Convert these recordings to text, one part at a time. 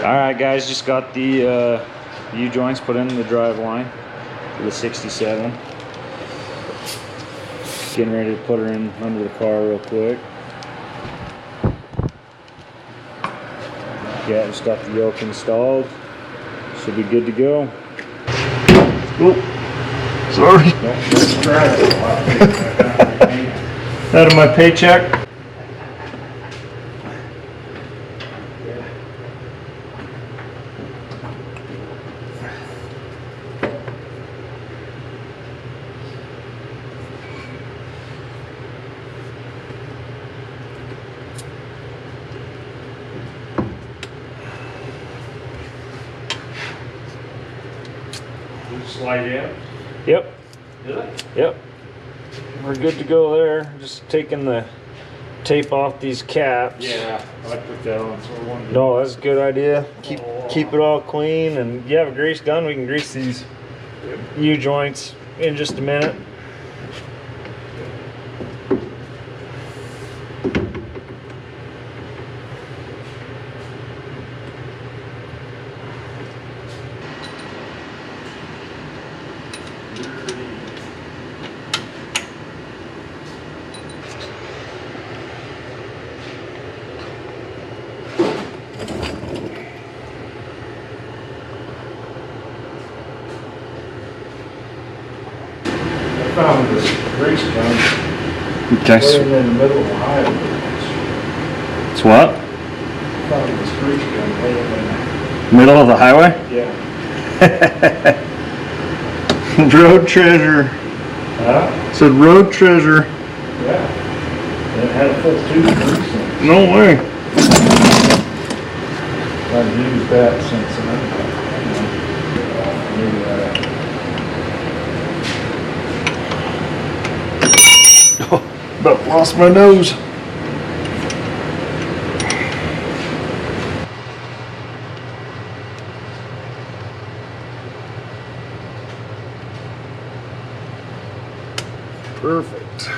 Alright guys, just got the U-joints put in the drive line for the 67. Getting ready to put her in under the car real quick. Yeah, just got the yoke installed. Should be good to go. Oh, sorry. Let's try it. Out of my paycheck. Slide in? Yep. Did it? Yep. We're good to go there. Just taking the tape off these caps. Yeah, I put that on. So one. No, that's a good idea. Keep it all clean, and you have a grease gun, we can grease these U-joints in just a minute. I found this grease gun Okay. laying in the middle of the highway. It's what? I found this grease gun laying in Middle of the highway? yeah. Road treasure. Huh? Said road treasure. Yeah. And it had a full tube of grease in it. No way. I've used that since then. About lost my nose. Perfect.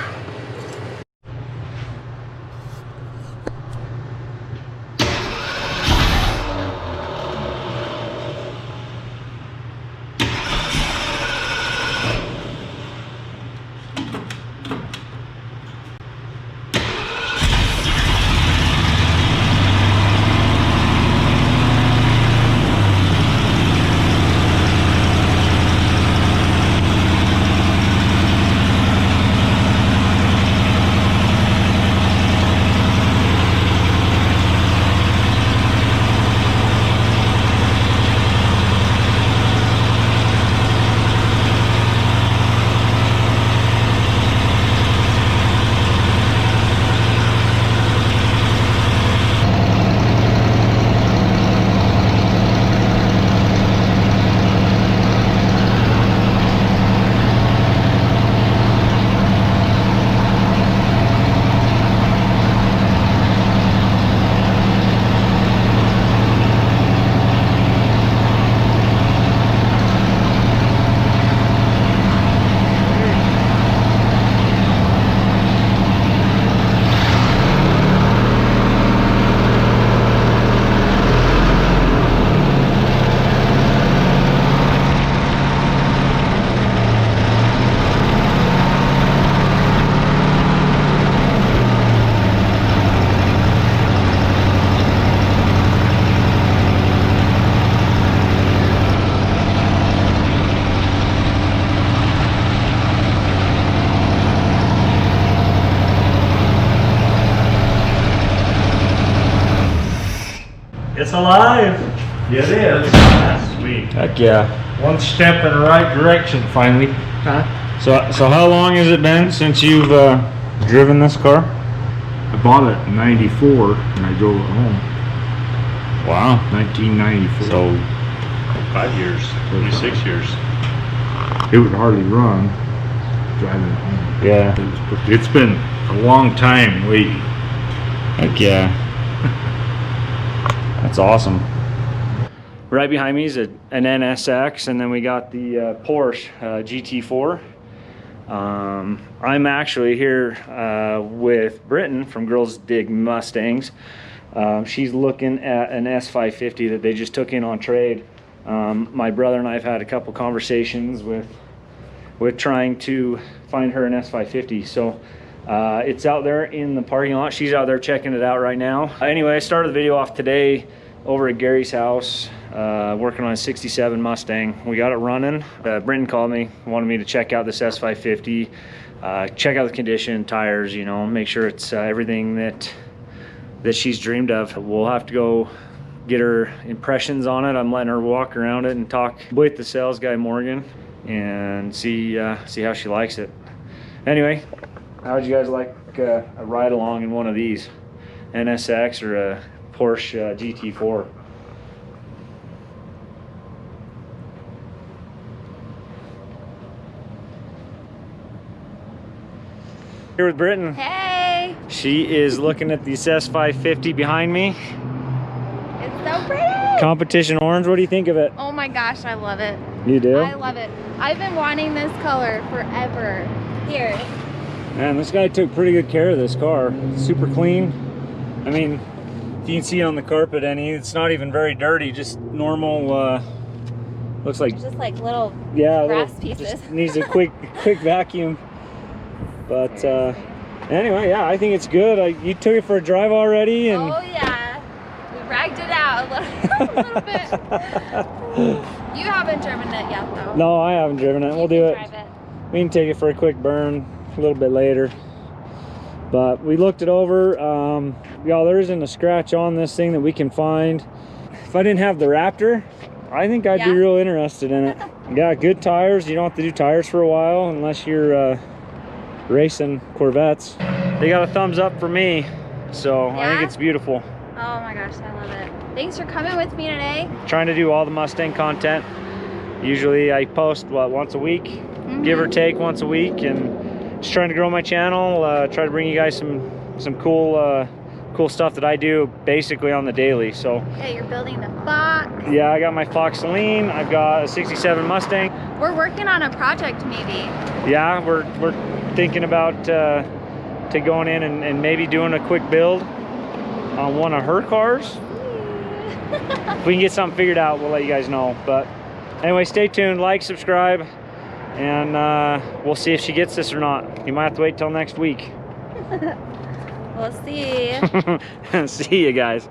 It's alive. It is. That's sweet. Heck yeah. One step in the right direction finally. Huh? So how long has it been since you've driven this car? I bought it in '94 and I drove it home. Wow. 1994. So 5 years, maybe 6 years. It would hardly run driving it home. yeah. It's been a long time waiting. Heck yeah. That's awesome. Right behind me is an NSX, and then we got the Porsche GT4. I'm actually here with Britton from Girlsdigmustangs, She's looking at an S550 that they just took in on trade. My brother and I have had a couple conversations with trying to find her an S550. So it's out there in the parking lot. She's out there checking it out right now. Anyway, I started the video off today over at Gary's house, working on a 67 Mustang. We got it running. Brenton called me, wanted me to check out this S550, check out the condition, tires, you know, make sure it's everything that she's dreamed of. We'll have to go get her impressions on it. I'm letting her walk around it and talk with the sales guy, Morgan, and see how she likes it. Anyway, how would you guys like a ride along in one of these? NSX or a Porsche GT4? Here with Britton. Hey! She is looking at the S550 behind me. It's so pretty! Competition orange, what do you think of it? Oh my gosh, I love it. You do? I love it. I've been wanting this color forever. Here. Man, this guy took pretty good care of this car. Super clean. I mean, if you can see on the carpet, it's not even very dirty, just normal, looks like... It's just like little little, grass pieces. Just needs a quick vacuum. But anyway, yeah, I think it's good. You took it for a drive already, and oh yeah, we ragged it out a little bit. You haven't driven it yet, though. No, I haven't driven it. We'll do it. We can take it for a quick burn a little bit later. But we looked it over. Y'all, there isn't a scratch on this thing that we can find. If I didn't have the Raptor, I think I'd be real interested in it. Yeah, good tires. You don't have to do tires for a while unless you're racing Corvettes. They got a thumbs up for me, so I think it's beautiful. Oh my gosh, I love it. Thanks for coming with me today. Trying to do all the Mustang content. Usually I post once a week, give or take once a week, and just trying to grow my channel, try to bring you guys some cool stuff that I do basically on the daily. So yeah, you're building the Fox. Yeah, I got my Fox Lean, I've got a 67 Mustang. We're working on a project maybe. Yeah, we're thinking about to going in and maybe doing a quick build on one of her cars. If we can get something figured out, we'll let you guys know. But anyway, stay tuned, like, subscribe, and we'll see if she gets this or not. You might have to wait till next week. We'll see. See you guys.